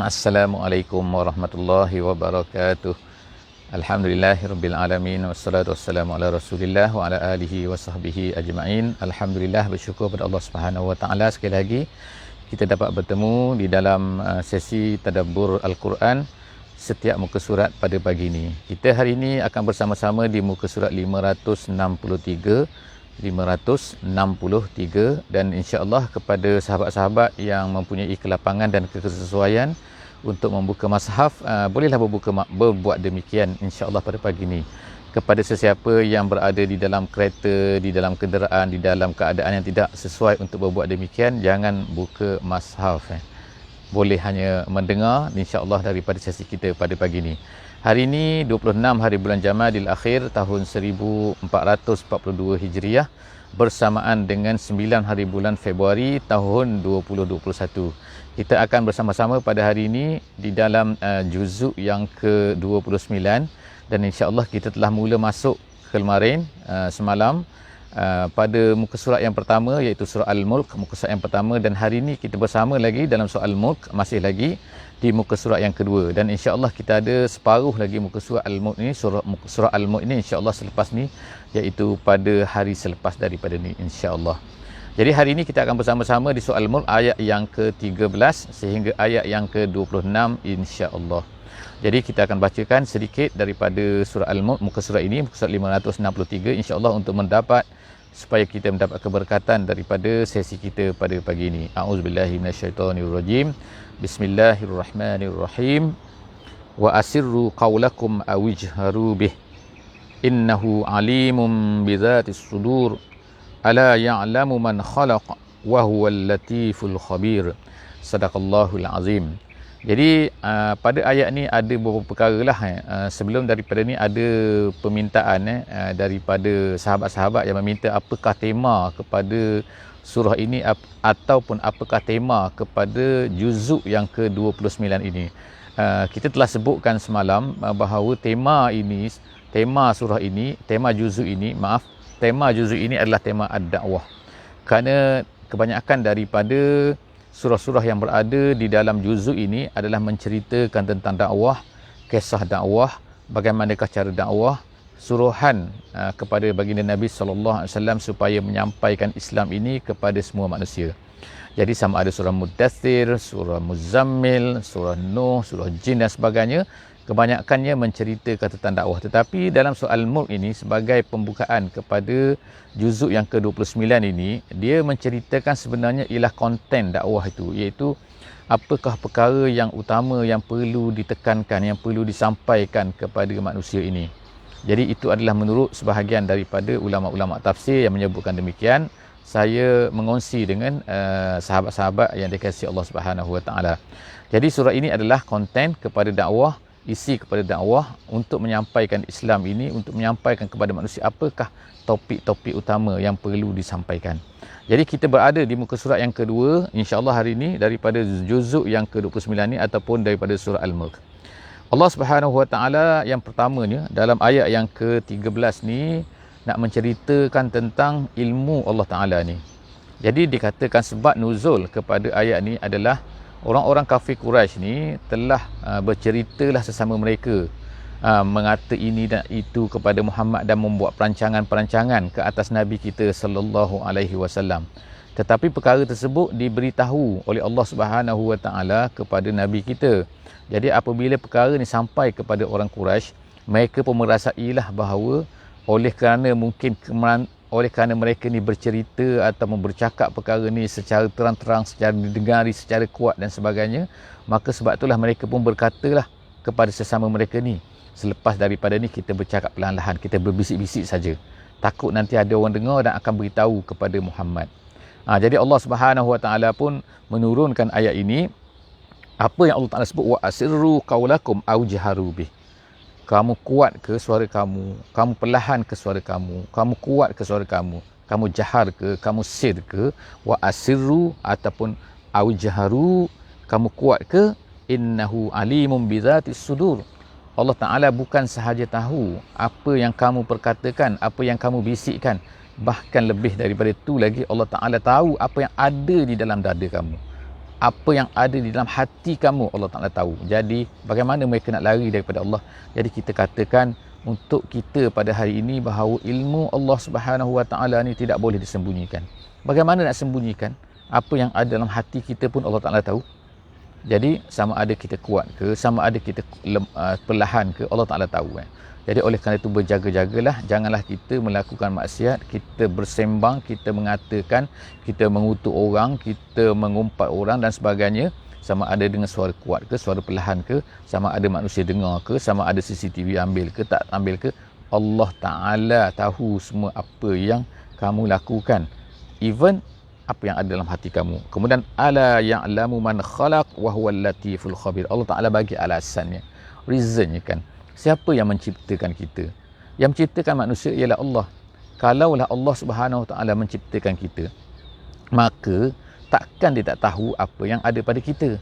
Assalamualaikum warahmatullahi wabarakatuh. Alhamdulillahirabbil alamin wassalatu wassalamu ala Rasulillah wa ala alihi wa sahbihi ajma'in. Alhamdulillah, bersyukur pada Allah Subhanahu wa taala sekali lagi kita dapat bertemu di dalam sesi tadabbur Al-Quran setiap muka surat pada pagi ini. Kita hari ini akan bersama-sama di muka surat 563 dan insya-Allah kepada sahabat-sahabat yang mempunyai kelapangan dan kesesuaian untuk membuka mushaf, bolehlah berbuat demikian insya-Allah pada pagi ini. Kepada sesiapa yang berada di dalam kereta, di dalam kenderaan, di dalam keadaan yang tidak sesuai untuk berbuat demikian, jangan buka mushaf. Boleh hanya mendengar insya-Allah daripada sesi kita pada pagi ini. Hari ini 26 hari bulan Jamadil Akhir tahun 1442 Hijriah bersamaan dengan 9 hari bulan Februari tahun 2021. Kita akan bersama-sama pada hari ini di dalam juzuk yang ke-29 dan insya-Allah kita telah mula masuk kemarin semalam pada muka surat yang pertama iaitu surah Al-Mulk, muka surat yang pertama, dan hari ini kita bersama lagi dalam surah Al-Mulk, masih lagi di muka surat yang kedua, dan insya-Allah kita ada separuh lagi muka surat Al-Mulk ini, surah Al-Mulk ini insya-Allah selepas ni, iaitu pada hari selepas daripada ni insya-Allah. Jadi hari ini kita akan bersama-sama di surah Al-Mulk ayat yang ke-13 sehingga ayat yang ke-26 insya-Allah. Jadi kita akan bacakan sedikit daripada surah Al-Mulk, muka surat ini, muka surat 563 insya-Allah, untuk supaya kita mendapat keberkatan daripada sesi kita pada pagi ini. A'udzubillahi minasyaitonirrajim. Bismillahirrahmanirrahim. Wa asirru qawlakum awijharu bih. Innahu alimun bidzatis sudur. Ala ya'lamu man khalaq wa huwal latiful khabir. Sadaqallahul azim. Jadi pada ayat ni ada beberapa perkara lah. Sebelum daripada ni ada permintaan daripada sahabat-sahabat yang meminta apakah tema kepada surah ini ataupun apakah tema kepada juzuk yang ke-29 ini. Kita telah sebutkan semalam bahawa tema juzuk ini adalah tema ad-da'wah. Kerana kebanyakan daripada surah-surah yang berada di dalam juzuk ini adalah menceritakan tentang dakwah, kisah dakwah, bagaimanakah cara dakwah, suruhan kepada baginda Nabi sallallahu alaihi wasallam supaya menyampaikan Islam ini kepada semua manusia. Jadi sama ada surah Muddathir, surah Muzammil, surah Nuh, surah Jin dan sebagainya, kebanyakannya menceritakan tentang dakwah. Tetapi dalam surah Al-Mulk ini sebagai pembukaan kepada juzuk yang ke-29 ini, dia menceritakan sebenarnya ialah konten dakwah itu, iaitu apakah perkara yang utama yang perlu ditekankan, yang perlu disampaikan kepada manusia ini. Jadi itu adalah menurut sebahagian daripada ulama-ulama tafsir yang menyebutkan demikian. Saya mengongsi dengan sahabat-sahabat yang dikasihi Allah Subhanahu Wa Taala. Jadi surah ini adalah konten kepada dakwah, isi kepada dakwah untuk menyampaikan Islam ini, untuk menyampaikan kepada manusia apakah topik-topik utama yang perlu disampaikan. Jadi kita berada di muka surat yang kedua insya-Allah hari ini daripada juzuk yang ke-29 ni ataupun daripada surah Al-Mulk. Allah Subhanahu Wa Taala yang pertamanya dalam ayat yang ke-13 ni nak menceritakan tentang ilmu Allah Taala ni. Jadi dikatakan sebab nuzul kepada ayat ni adalah orang-orang kafir Quraisy ni telah berceritalah sesama mereka, mengata ini dan itu kepada Muhammad dan membuat perancangan-perancangan ke atas Nabi kita sallallahu alaihi wasallam. Tetapi perkara tersebut diberitahu oleh Allah Subhanahu Wa Taala kepada Nabi kita. Jadi apabila perkara ni sampai kepada orang Quraisy, mereka pun merasailah bahawa oleh kerana mereka ni bercerita atau bercakap perkara ni secara terang-terang, secara didengari, secara kuat dan sebagainya, maka sebab itulah mereka pun berkatalah kepada sesama mereka ni, selepas daripada ni kita bercakap perlahan-lahan, kita berbisik-bisik saja, takut nanti ada orang dengar dan akan beritahu kepada Muhammad. Jadi Allah Subhanahu Wa Taala pun menurunkan ayat ini. Apa yang Allah Taala sebut, wa asirru qaulakum aw jaharu bih. Kamu kuat ke suara kamu, kamu perlahan ke suara kamu, kamu kuat ke suara kamu, kamu jahar ke, kamu sir ke, wa asirru ataupun aw jaharu, kamu kuat ke, innahu alimun bizatis sudur. Allah Taala bukan sahaja tahu apa yang kamu perkatakan, apa yang kamu bisikkan, bahkan lebih daripada itu lagi Allah Taala tahu apa yang ada di dalam dada kamu. apa yang ada di dalam hati kamu Allah Ta'ala tahu. Jadi bagaimana mereka nak lari daripada Allah? Jadi kita katakan untuk kita pada hari ini bahawa ilmu Allah Subhanahu Wa Ta'ala ni tidak boleh disembunyikan. Bagaimana nak sembunyikan? Apa yang ada dalam hati kita pun Allah Ta'ala tahu. Jadi sama ada kita kuat ke, sama ada kita perlahan ke, Allah Ta'ala tahu. Jadi oleh kerana itu berjaga-jagalah, janganlah kita melakukan maksiat, kita bersembang, kita mengatakan, kita mengutuk orang, kita mengumpat orang dan sebagainya, sama ada dengan suara kuat ke, suara perlahan ke, sama ada manusia dengar ke, sama ada CCTV ambil ke, tak ambil ke, Allah Ta'ala tahu semua apa yang kamu lakukan. Even apa yang ada dalam hati kamu. Kemudian ala ya'lamu man khalaq wa huwal latiful khabir. Allah Taala bagi alasannya, reasonnya kan. Siapa yang menciptakan kita? Yang menciptakan manusia ialah Allah. Kalaulah Allah Subhanahu Taala menciptakan kita, maka takkan dia tak tahu apa yang ada pada kita.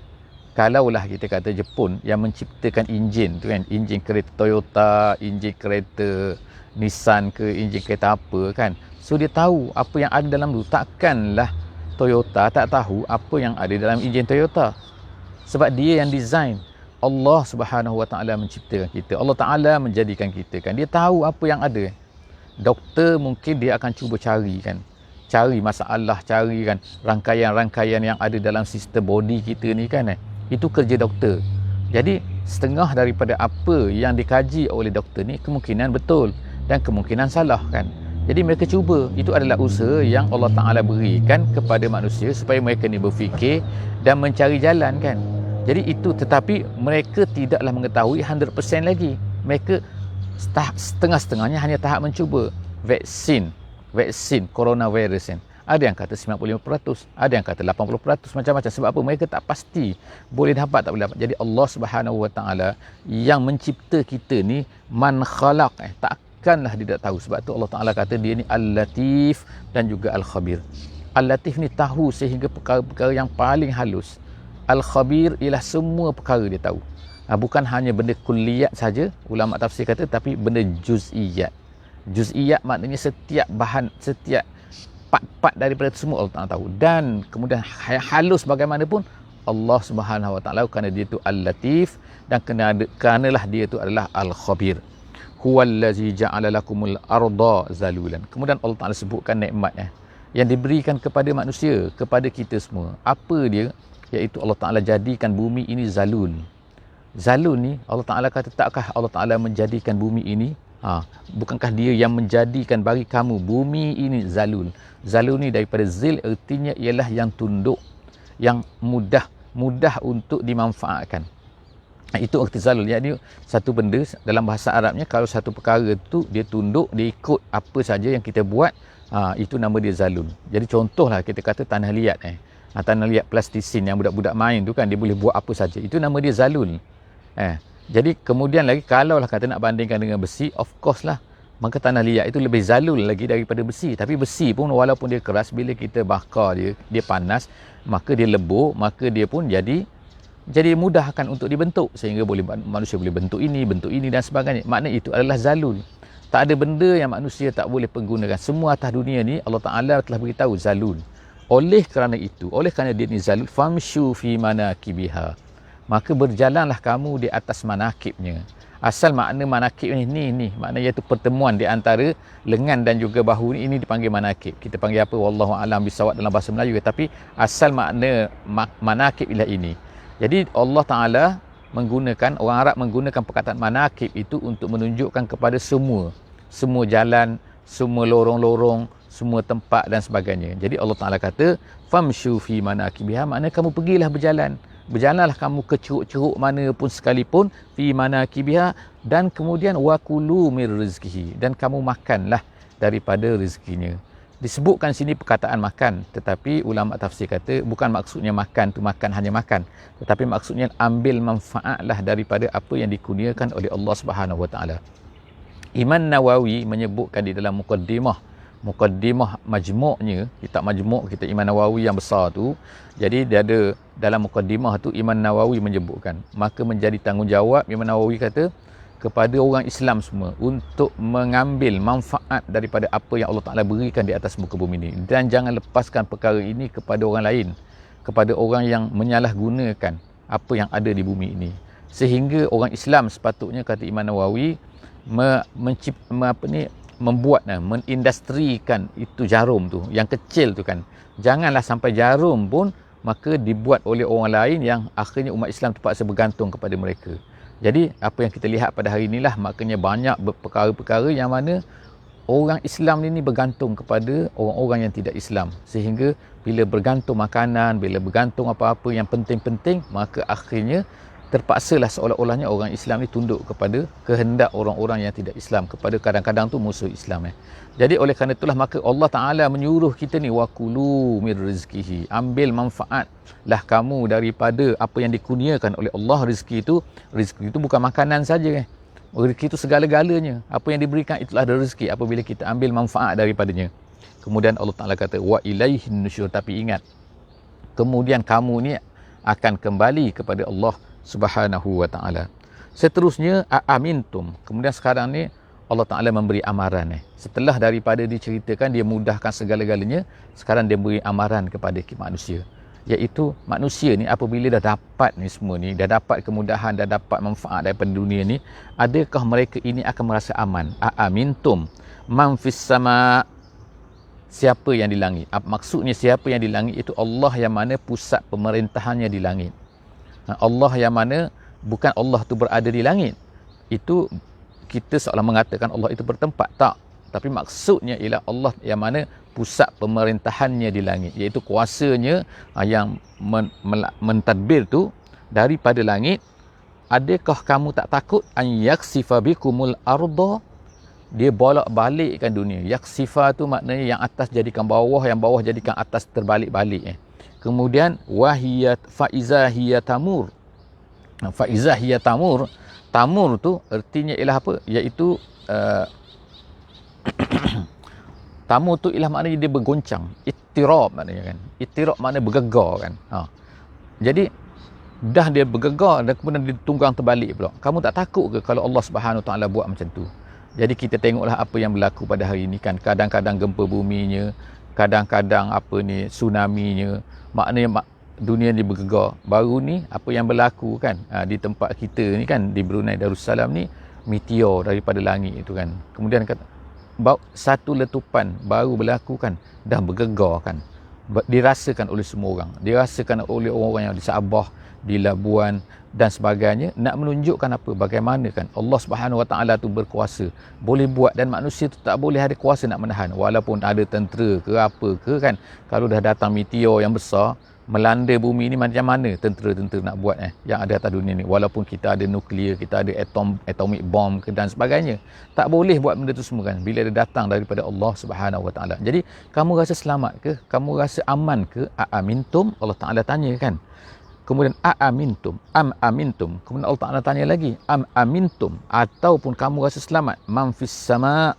Kalaulah kita kata Jepun yang menciptakan enjin tu kan, enjin kereta Toyota, enjin kereta Nissan ke, enjin kereta apa kan. So dia tahu apa yang ada dalam tu. Takkanlah Toyota tak tahu apa yang ada dalam enjin Toyota. Sebab dia yang design. Allah Subhanahu Wa Ta'ala menciptakan kita. Allah Ta'ala menjadikan kita kan. Dia tahu apa yang ada. Doktor mungkin dia akan cuba cari kan. Cari masalah, cari kan rangkaian-rangkaian yang ada dalam sistem body kita ni kan. Itu kerja doktor. Jadi setengah daripada apa yang dikaji oleh doktor ni kemungkinan betul dan kemungkinan salah kan. Jadi mereka cuba. Itu adalah usaha yang Allah Ta'ala berikan kepada manusia supaya mereka ni berfikir dan mencari jalan kan. Jadi itu, tetapi mereka tidaklah mengetahui 100% lagi. Mereka setengah-setengahnya hanya tahap mencuba. Vaksin coronavirus kan. Ada yang kata 95%, ada yang kata 80%, macam-macam. Sebab apa? Mereka tak pasti boleh dapat tak boleh dapat. Jadi Allah Subhanahu Wa Ta'ala yang mencipta kita ni man khalaq, takkanlah dia tak tahu. Sebab tu Allah Ta'ala kata dia ni Al-Latif dan juga Al-Khabir. Al-Latif ni tahu sehingga perkara-perkara yang paling halus. Al-Khabir ialah semua perkara dia tahu. Bukan hanya benda kulliyat saja, ulama tafsir kata, tapi benda juz'iyat. Juz'iyat maknanya setiap bahan, setiap part-part daripada itu semua Allah Ta'ala tahu. Dan kemudian halus bagaimanapun Allah Subhanahu Wa Ta'ala, kerana dia itu Al-Latif dan keranalah dia itu adalah Al-Khabir. Huwallazi ja'ala lakumul arda zalulan. Kemudian Allah Ta'ala sebutkan nikmat yang diberikan kepada manusia, kepada kita semua. Apa dia? Iaitu Allah Ta'ala jadikan bumi ini zalul. Zalul ni Allah Ta'ala kata, takkah Allah Ta'ala menjadikan bumi ini? Bukankah dia yang menjadikan bagi kamu bumi ini zalul? Zalul ni daripada zil, artinya ialah yang tunduk, yang mudah untuk dimanfaatkan. Itu arti zalul. Jadi satu benda dalam bahasa Arabnya, kalau satu perkara tu dia tunduk, dia ikut apa saja yang kita buat, itu nama dia zalul. Jadi contohlah kita kata tanah liat tanah liat plastisin yang budak-budak main tu kan, dia boleh buat apa saja. Itu nama dia zalul. Jadi kemudian lagi, kalau lah kata nak bandingkan dengan besi, of course lah, maka tanah liat itu lebih zalul lagi daripada besi. Tapi besi pun walaupun dia keras, bila kita bakar dia panas, maka dia lebur, maka dia pun jadi mudahkan untuk dibentuk, sehingga manusia boleh bentuk ini dan sebagainya. Maknanya itu adalah zalul. Tak ada benda yang manusia tak boleh pergunakan. Semua atas dunia ni Allah Ta'ala telah beritahu zalul. Oleh kerana dia ni zalul, famshu fi manakibiha, maka berjalanlah kamu di atas manakibnya. Asal makna manakib ni makna iaitu pertemuan di antara lengan dan juga bahu ni, ini dipanggil manakib. Kita panggil apa? Wallahu a'lam bisawab dalam bahasa Melayu, tapi asal makna manakib ialah ini. Jadi Allah Ta'ala menggunakan, orang Arab menggunakan perkataan manakib itu untuk menunjukkan kepada semua jalan, semua lorong-lorong, semua tempat dan sebagainya. Jadi Allah Ta'ala kata famshu fi manakibiha, maknanya kamu pergilah berjalanlah kamu ke ceruk-ceruk mana pun sekalipun, fi manakibiha, dan kemudian wakulu mir rizkihi, dan kamu makanlah daripada rezekinya. Disebutkan sini perkataan makan, tetapi ulama tafsir kata bukan maksudnya makan tu makan hanya makan, tetapi maksudnya ambil manfaatlah daripada apa yang dikurniakan oleh Allah Subhanahu Wa Ta'ala. Imam Nawawi menyebutkan di dalam muqaddimah majmuknya, kitab majmuk kita Imam Nawawi yang besar tu. Jadi dia ada dalam muqaddimah tu, Imam Nawawi menyebutkan, maka menjadi tanggungjawab Imam Nawawi kata kepada orang Islam semua untuk mengambil manfaat daripada apa yang Allah Ta'ala berikan di atas muka bumi ini, dan jangan lepaskan perkara ini kepada orang lain. kepada orang yang menyalahgunakan apa yang ada di bumi ini. Sehingga orang Islam sepatutnya, kata Imam Nawawi, mengindustrikan itu jarum tu, yang kecil tu kan. Janganlah sampai jarum pun maka dibuat oleh orang lain yang akhirnya umat Islam terpaksa bergantung kepada mereka. Jadi apa yang kita lihat pada hari inilah, maknanya banyak perkara-perkara yang mana orang Islam ini bergantung kepada orang-orang yang tidak Islam. Sehingga bila bergantung makanan, bila bergantung apa-apa yang penting-penting, maka akhirnya terpaksalah seolah-olahnya orang Islam ni tunduk kepada kehendak orang-orang yang tidak Islam, kepada kadang-kadang tu musuh Islam. Jadi oleh kerana itulah maka Allah Ta'ala menyuruh kita ni, wakulu mir rizkihi, ambil manfaatlah kamu daripada apa yang dikurniakan oleh Allah. Rezeki itu bukan makanan saja. Rezeki itu segala-galanya. Apa yang diberikan itulah ada rezeki apabila kita ambil manfaat daripadanya. Kemudian Allah Ta'ala kata wa ilaihin nusyur, tapi ingat, kemudian kamu ni akan kembali kepada Allah Subhanahu wa Ta'ala. Seterusnya aamintum. Kemudian sekarang ni Allah Ta'ala memberi amaran. Setelah daripada diceritakan dia mudahkan segala-galanya, sekarang dia beri amaran kepada manusia. Iaitu manusia ni apabila dah dapat ni semua ni, dah dapat kemudahan, dah dapat manfaat daripada dunia ni, adakah mereka ini akan merasa aman? Aamintum man fis sama, siapa yang di langit. Maksudnya siapa yang di langit itu Allah yang mana pusat pemerintahannya di langit. Allah yang mana bukan Allah tu berada di langit. Itu kita seolah mengatakan Allah itu bertempat. Tak. Tapi maksudnya ialah Allah yang mana pusat pemerintahannya di langit. Iaitu kuasanya yang mentadbir tu daripada langit. Adakah kamu tak takut an yaksifa bikumul arda? Dia bolak-balikkan dunia. Yaksifa tu maknanya yang atas jadikan bawah, yang bawah jadikan atas, terbalik-balik. Kemudian wahiyat faiza hiya tamur. Faiza hiya tamur. Tamur tu artinya ialah apa? Iaitu tamur tu ialah maknanya dia bergoncang. Ittirab maknanya kan. Ittirab maknanya bergegar kan. Jadi dah dia bergegar dan kemudian dia tunggang terbalik pula. Kamu tak takut ke kalau Allah Subhanahu Taala buat macam tu? Jadi kita tengoklah apa yang berlaku pada hari ini kan. Kadang-kadang gempa buminya, kadang-kadang tsunaminya. Maknanya dunia ni bergegar. Baru ni apa yang berlaku kan di tempat kita ni kan, di Brunei Darussalam ni, meteor daripada langit itu kan. Kemudian kata satu letupan baru berlaku kan, dah bergegar kan. Dirasakan oleh semua orang. Dirasakan oleh orang-orang yang di Sabah, di Labuan dan sebagainya, nak menunjukkan apa, bagaimana kan Allah Subhanahu Wa Taala tu berkuasa, boleh buat, dan manusia tu tak boleh ada kuasa nak menahan. Walaupun ada tentera ke apa ke kan, kalau dah datang meteor yang besar melanda bumi ni, macam mana tentera-tentera nak buat yang ada atas dunia ni? Walaupun kita ada nuklear, kita ada atomic bomb dan sebagainya, tak boleh buat benda tu semua kan bila dia datang daripada Allah Subhanahu Wa Taala. Jadi kamu rasa selamat ke? Kamu rasa aman ke? Aamintum, Allah Taala tanya kan. Kemudian aamintum, am amintum. Kemudian Allah Taala tanya lagi, am amintum, ataupun kamu rasa selamat, man fis sama,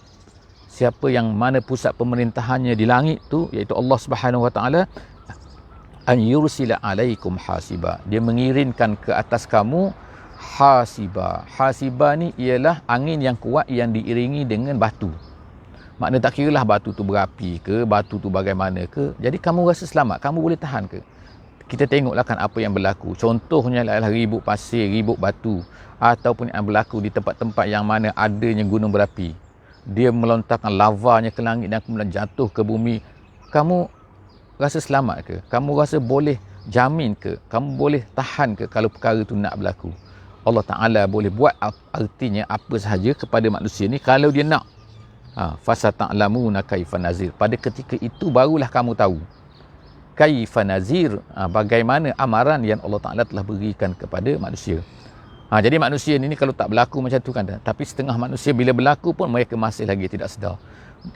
siapa yang mana pusat pemerintahannya di langit tu, iaitu Allah Subhanahu Wa Taala, an yursila alaikum hasiba, dia mengirimkan ke atas kamu hasiba. Hasiba ni ialah angin yang kuat yang diiringi dengan batu. Maknanya tak kiralah batu tu berapi ke, batu tu bagaimana ke, jadi kamu rasa selamat, kamu boleh tahan ke? Kita tengoklah kan apa yang berlaku. Contohnya adalah ribut pasir, ribut batu, ataupun yang berlaku di tempat-tempat yang mana adanya gunung berapi. Dia melontarkan lavanya ke langit dan kemudian jatuh ke bumi. Kamu rasa selamat ke? Kamu rasa boleh jamin ke? Kamu boleh tahan ke kalau perkara itu nak berlaku? Allah Ta'ala boleh buat artinya apa sahaja kepada manusia ni kalau dia nak. Fasata'lamuna kaifa nazir. Pada ketika itu barulah kamu tahu kaifa nazir, bagaimana amaran yang Allah Ta'ala telah berikan kepada manusia. Jadi manusia ni kalau tak berlaku macam tu kan, tapi setengah manusia bila berlaku pun mereka masih lagi tidak sedar.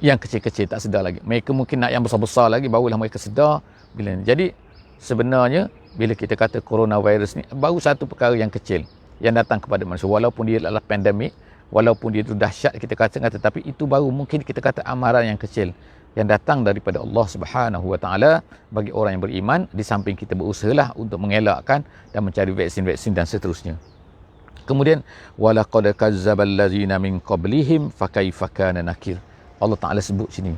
Yang kecil-kecil tak sedar lagi. Mereka mungkin nak yang besar-besar lagi, barulah mereka sedar bila ni. Jadi sebenarnya bila kita kata coronavirus ni baru satu perkara yang kecil yang datang kepada manusia, walaupun dia adalah pandemik, walaupun dia itu dahsyat kita kata, tetapi itu baru mungkin kita kata amaran yang kecil yang datang daripada Allah Subhanahu Wa Taala bagi orang yang beriman, di samping kita berusahalah untuk mengelakkan dan mencari vaksin-vaksin dan seterusnya. Kemudian walaqad kazzabal ladzina min qablihim fakaifa kana nakir. Allah Ta'ala sebut sini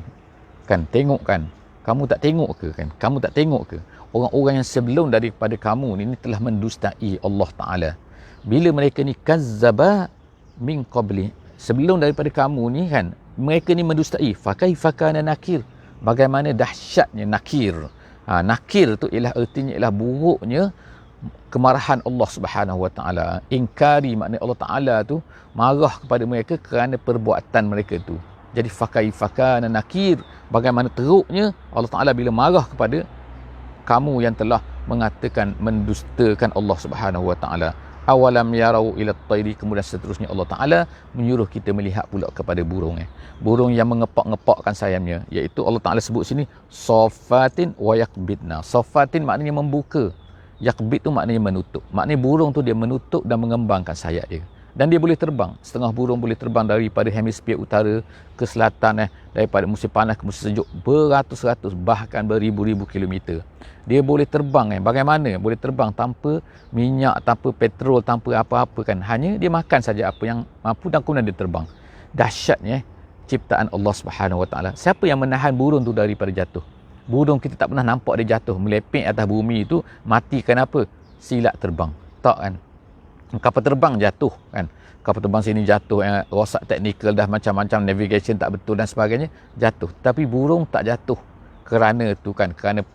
kan, tengok kan, kamu tak tengok ke kan, kamu tak tengok ke orang-orang yang sebelum daripada kamu ni telah mendustai Allah Ta'ala. Bila mereka ni kazzaba min qabli, sebelum daripada kamu ni kan, mereka ni mendustai. Fakaifa kana nakir, bagaimana dahsyatnya nakir. Nakir tu ialah artinya ialah buruknya kemarahan Allah Subhanahu Wa Taala. Ingkari maknanya Allah Taala tu marah kepada mereka kerana perbuatan mereka tu. Jadi fakaifa kana nakir, bagaimana teruknya Allah Taala bila marah kepada kamu yang telah mengatakan mendustakan Allah Subhanahu Wa Taala. Awalam yarau ila at-tayri, kemudian seterusnya Allah Taala menyuruh kita melihat pula kepada burung. Burung yang mengepak-ngepakkan sayapnya, iaitu Allah Taala sebut sini safatin wa yaqbidna. Safatin maknanya membuka, yaqbid tu maknanya menutup. Maknanya burung tu dia menutup dan mengembangkan sayap dia. Dan dia boleh terbang. Setengah burung boleh terbang daripada hemisfer utara ke selatan, daripada musim panas ke musim sejuk, beratus-ratus bahkan beribu-ribu kilometer. Dia boleh terbang. Bagaimana? Boleh terbang tanpa minyak, tanpa petrol, tanpa apa-apa kan. Hanya dia makan saja apa yang mampu dan kemudian dia terbang. Dahsyatnya ciptaan Allah Subhanahu Wa Taala. Siapa yang menahan burung tu daripada jatuh? Burung kita tak pernah nampak dia jatuh, melepek atas bumi itu, mati kenapa? Silap terbang. Tak kan? Kapal terbang jatuh kan, kapal terbang sini jatuh, rosak teknikal dah, macam-macam navigation tak betul dan sebagainya, jatuh. Tapi burung tak jatuh kerana tu kan, kerana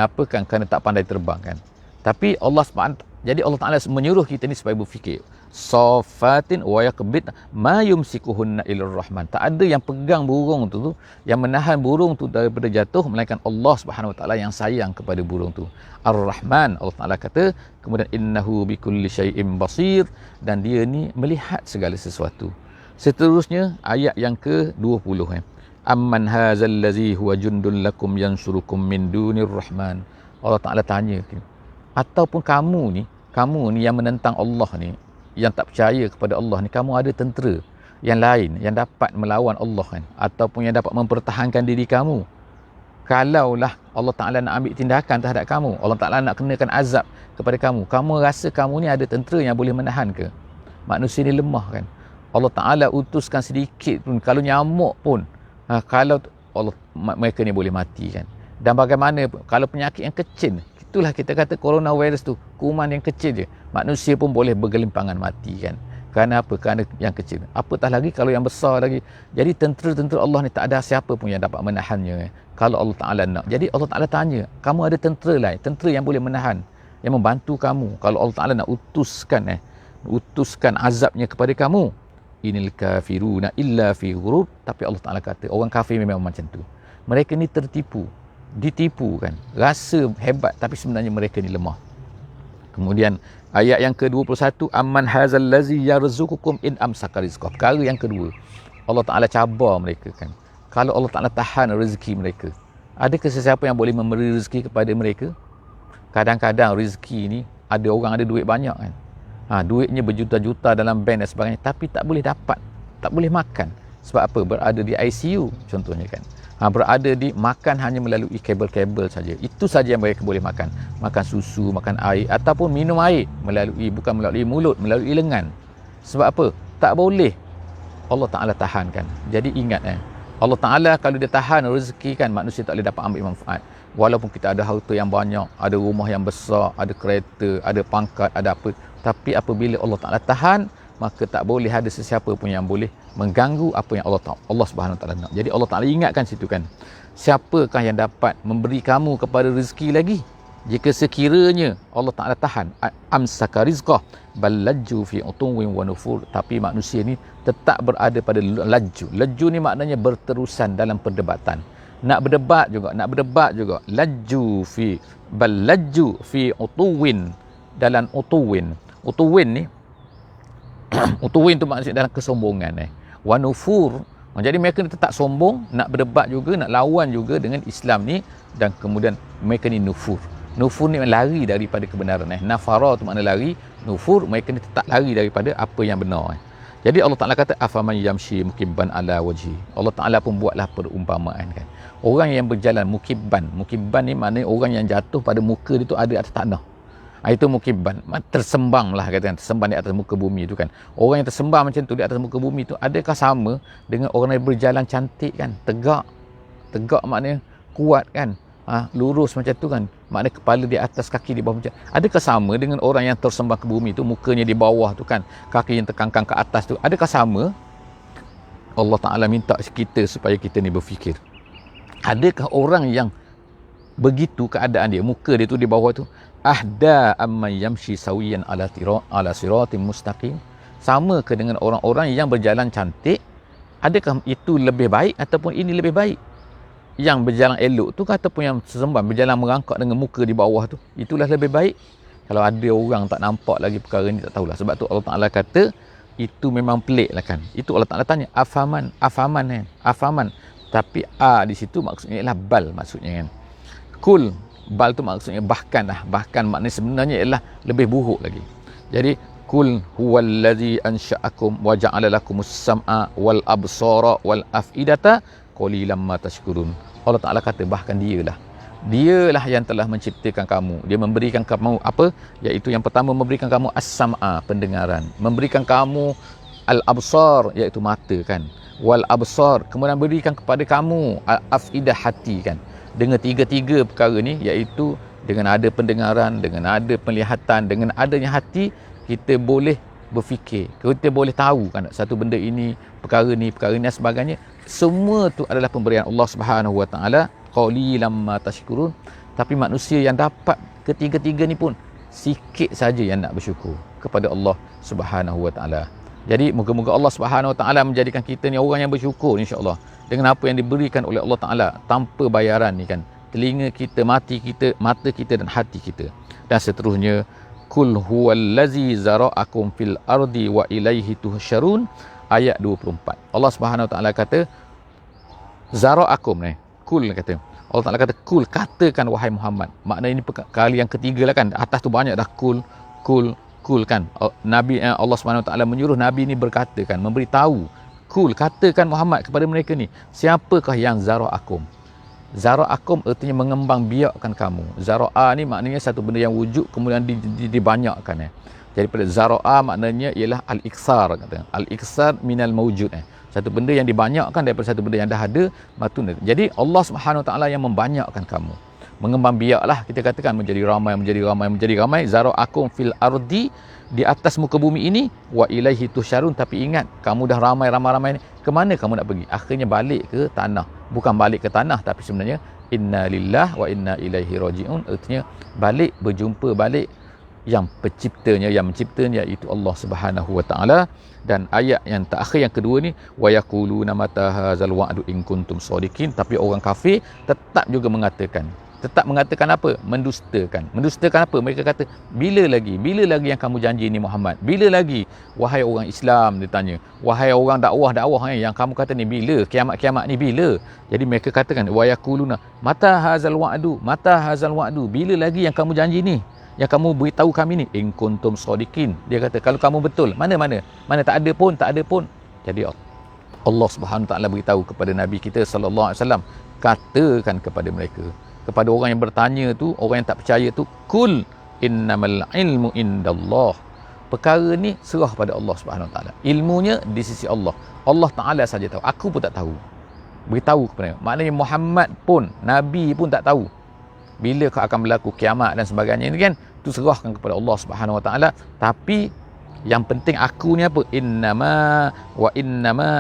apa kan, kerana tak pandai terbang kan. Tapi Allah SWT, jadi Allah Ta'ala menyuruh kita ni supaya berfikir, safatin wa yaqbid ma yumsikuhunna ilar rahman. Tak ada yang pegang burung tu, yang menahan burung tu daripada jatuh melainkan Allah Subhanahu Wa Taala yang sayang kepada burung tu. Ar-Rahman, Allah Taala kata, kemudian innahu bikulli syai'in basir, dan dia ni melihat segala sesuatu. Seterusnya ayat yang ke-20. Amman hadzal ladzi huwa jundun lakum yansurukum min dunir rahman. Allah Taala tanya, ataupun kamu ni yang menentang Allah ni, yang tak percaya kepada Allah ni, kamu ada tentera yang lain yang dapat melawan Allah kan, ataupun yang dapat mempertahankan diri kamu. Kalaulah Allah Ta'ala nak ambil tindakan terhadap kamu, Allah Ta'ala nak kenakan azab kepada kamu, kamu rasa kamu ni ada tentera yang boleh menahan ke? Manusia ni lemah kan. Allah Ta'ala utuskan sedikit pun, kalau nyamuk pun, kalau mereka ni boleh mati kan. Dan bagaimana kalau penyakit yang kecil, itulah kita kata coronavirus tu, kuman yang kecil je, manusia pun boleh bergelimpangan mati kan. Kerana apa? Kerana yang kecil. Apatah lagi kalau yang besar lagi. Jadi tentera-tentera Allah ni tak ada siapa pun yang dapat menahannya kalau Allah Ta'ala nak. Jadi Allah Ta'ala tanya, kamu ada tentera lain, tentera yang boleh menahan, yang membantu kamu kalau Allah Ta'ala nak utuskan azabnya kepada kamu. Inil kafiruna illa fi ghurur. Tapi Allah Ta'ala kata orang kafir memang macam tu, mereka ni ditipu kan, rasa hebat tapi sebenarnya mereka ni lemah. Kemudian ayat yang ke-21, amman hadzal ladzi yarzuqukum in amsaka rizqah. Perkara yang kedua, Allah Ta'ala cabar mereka kan. Kalau Allah Ta'ala tahan rezeki mereka, adakah sesiapa yang boleh memberi rezeki kepada mereka? Kadang-kadang rezeki ni, ada orang ada duit banyak kan, duitnya berjuta-juta dalam bank dan sebagainya, tapi tak boleh dapat, tak boleh makan. Sebab apa? Berada di ICU contohnya kan. Berada di makan hanya melalui kabel-kabel saja. Itu saja yang mereka boleh makan. Makan susu, makan air, ataupun minum air bukan melalui mulut, melalui lengan. Sebab apa? Tak boleh Allah Ta'ala tahan kan. Jadi ingat Allah Ta'ala kalau dia tahan rezeki kan, manusia tak boleh dapat ambil manfaat. Walaupun kita ada harta yang banyak, ada rumah yang besar, ada kereta, ada pangkat, ada apa, tapi apabila Allah Ta'ala tahan, maka tak boleh ada sesiapa pun yang boleh mengganggu apa yang Allah Subhanahu Wa Taala nak. Jadi Allah Ta'ala ingatkan situ kan, siapakah yang dapat memberi kamu kepada rezeki lagi jika sekiranya Allah Ta'ala tahan? Amsaka rizqah ballajju fi utuwin wa nufur. Tapi manusia ni tetap berada pada laju. Laju ni maknanya berterusan dalam perdebatan, nak berdebat juga. Ballajju fi utuwin, dalam utuwin ni utuwin tu maksudnya dalam kesombongan. Wa nufur, jadi mereka ni tetap sombong, nak berdebat juga, nak lawan juga dengan Islam ni, dan kemudian mereka ni nufur ni lari daripada kebenaran. Nafara tu makna lari, nufur mereka ni tetap lari daripada apa yang benar. Jadi Allah Ta'ala kata afaman yamshi mukibban ala wajhi. Allah Ta'ala pun buatlah perumpamaan kan, orang yang berjalan mukibban ni maknanya orang yang jatuh pada muka dia tu ada atas tanah. Itu mukibban, tersembang lah katakan, tersembang di atas muka bumi itu kan. Orang yang tersembang macam tu di atas muka bumi itu, adakah sama dengan orang yang berjalan cantik kan, tegak maknanya kuat kan, lurus macam tu kan, maknanya kepala di atas, kaki di bawah macam. Adakah sama dengan orang yang tersembang ke bumi tu, mukanya di bawah tu kan, kaki yang terkangkang ke atas tu, adakah sama? Allah Ta'ala minta kita supaya kita ni berfikir, adakah orang yang begitu keadaan dia, muka dia tu di bawah tu, ahda amman yamshi sawiyan ala siratim mustaqim, sama ke dengan orang-orang yang berjalan cantik? Adakah itu lebih baik ataupun ini lebih baik? Yang berjalan elok tu ataupun yang sesembang berjalan merangkak dengan muka di bawah tu, itulah lebih baik? Kalau ada orang tak nampak lagi perkara ni, tak tahulah. Sebab tu Allah Ta'ala kata itu memang pelik lah kan. Itu Allah Ta'ala tanya afaman kan, afaman, tapi di situ maksudnya ialah bal, maksudnya kan. Kul, bal tu maksudnya bahkan lah, bahkan maknanya sebenarnya ialah lebih buruk lagi. Jadi kul huwallazi ansha'akum wa ja'ala lakumus sam'a wal absara wal af'idata qalilan ma tashkurun. Allah Ta'ala kata bahkan dialah yang telah menciptakan kamu. Dia memberikan kamu apa? Iaitu yang pertama, memberikan kamu as-sam'a, pendengaran, memberikan kamu al-absar, iaitu mata kan, wal absar, kemudian berikan kepada kamu al-afidah, hati kan. Dengan tiga-tiga perkara ni, iaitu dengan ada pendengaran, dengan ada penglihatan, dengan adanya hati, kita boleh berfikir, kita boleh tahu kan satu benda ini, perkara ni dan sebagainya. Semua tu adalah pemberian Allah Subhanahu Wa Taala. Qalilan ma tashkurun. Tapi manusia yang dapat ketiga-tiga ni pun sikit saja yang nak bersyukur kepada Allah Subhanahu Wa Taala. Jadi moga-moga Allah Subhanahu Wa Taala menjadikan kita ni orang yang bersyukur, insya-Allah, dengan apa yang diberikan oleh Allah Taala tanpa bayaran ni kan. Telinga kita, mata kita dan hati kita. Dan seterusnya, kul huwallazi zara'akum fil ardi wa ilaihi tuhsyarun, ayat 24. Allah Subhanahu Wa Taala kata zara'akum ni, kul kata. Allah Taala kata kul, katakan wahai Muhammad. Makna ini kali yang ketiga lah kan. Atas tu banyak dah kul kan. Nabi Allah Subhanahu Wa Taala menyuruh Nabi ni berkata kan, memberitahu, kul, katakan Muhammad kepada mereka ni, siapakah yang zara'akum? Zara'akum artinya mengembang biakkan kamu. Zara'a ni maknanya satu benda yang wujud kemudian dibanyakkan. Jadi pada zara'a maknanya ialah al-iksar, kata. Al-iksar minal mawjud. Satu benda yang dibanyakkan daripada satu benda yang dah ada. Jadi Allah Subhanahu Wa Taala yang membanyakkan kamu. Mengembang biaklah, kita katakan, menjadi ramai. Zara'akum fil ardi, di atas muka bumi ini, wa ilaihi tuhsyarun, tapi ingat, kamu dah ramai ni, ke mana kamu nak pergi? Akhirnya balik ke tanah. Bukan balik ke tanah, tapi sebenarnya inna lillah wa inna ilaihi raji'un, artinya berjumpa balik yang penciptanya, yang menciptanya, iaitu Allah Subhanahu Wa Taala. Dan ayat yang terakhir, yang kedua ni, wa yaquluna mata hadzal wa'du in kuntum shadiqin, tapi orang kafir tetap juga mengatakan apa? Mendustakan apa? Mereka kata, bila lagi yang kamu janji ni Muhammad? Bila lagi? Wahai orang Islam, dia tanya, wahai orang dakwah yang kamu kata ni, bila kiamat ni, bila? Jadi mereka katakan, wa yaquluna mata hadzal wa'du, bila lagi yang kamu janji ni, yang kamu beritahu kami ni, in kuntum shadiqin. Dia kata, kalau kamu betul, mana tak ada pun. Jadi Allah Subhanahu Wa Taala beritahu kepada Nabi kita sallallahu alaihi wasallam, katakan kepada mereka, kepada orang yang bertanya tu, orang yang tak percaya tu, kul innamal ilmu indallah, perkara ni serah pada Allah Subhanahu Wa Taala, ilmunya di sisi Allah. Allah Taala saja tahu, aku pun tak tahu. Beritahu kepada mereka, maknanya Muhammad pun, Nabi pun tak tahu bila akan berlaku kiamat dan sebagainya ni kan. Tu serahkan kepada Allah Subhanahu Wa Taala. Tapi yang penting aku ni apa? Innama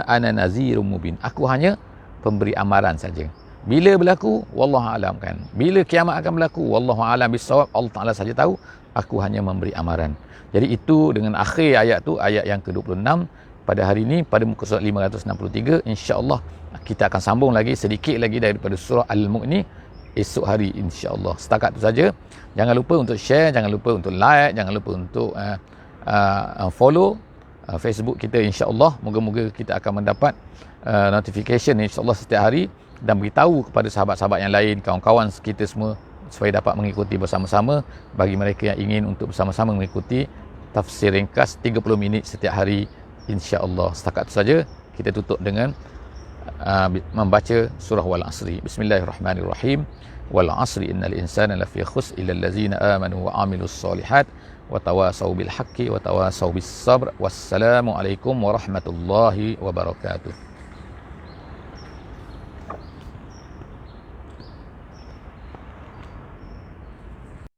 ana nazirum mubin, aku hanya pemberi amaran saja. Bila berlaku, wallahu alam kan. Bila kiamat akan berlaku, wallahu alam bisawab, Allah Taala saja tahu, aku hanya memberi amaran. Jadi itu dengan akhir ayat tu, ayat yang ke-26 pada hari ini, pada muka surat 563. insya-Allah kita akan sambung lagi sedikit lagi daripada surah Al-Mulk ni esok hari, insya-Allah. Setakat tu saja. Jangan lupa untuk share, jangan lupa untuk like, jangan lupa untuk follow Facebook kita, insya-Allah. Moga-moga kita akan mendapat notification, insya-Allah, setiap hari, dan beritahu kepada sahabat-sahabat yang lain, kawan-kawan kita semua, supaya dapat mengikuti bersama-sama. Bagi mereka yang ingin untuk bersama-sama mengikuti tafsir ringkas 30 minit setiap hari, insya-Allah. Setakat itu saja. Kita tutup dengan membaca surah Wal Asri. Bismillahirrahmanirrahim. Wal asri innal insana lafi khusr illa allazina amanu wa amilus solihat wa tawasau bil haqqi wa tawasau bis sabr. Wassalamu alaikum warahmatullahi wabarakatuh.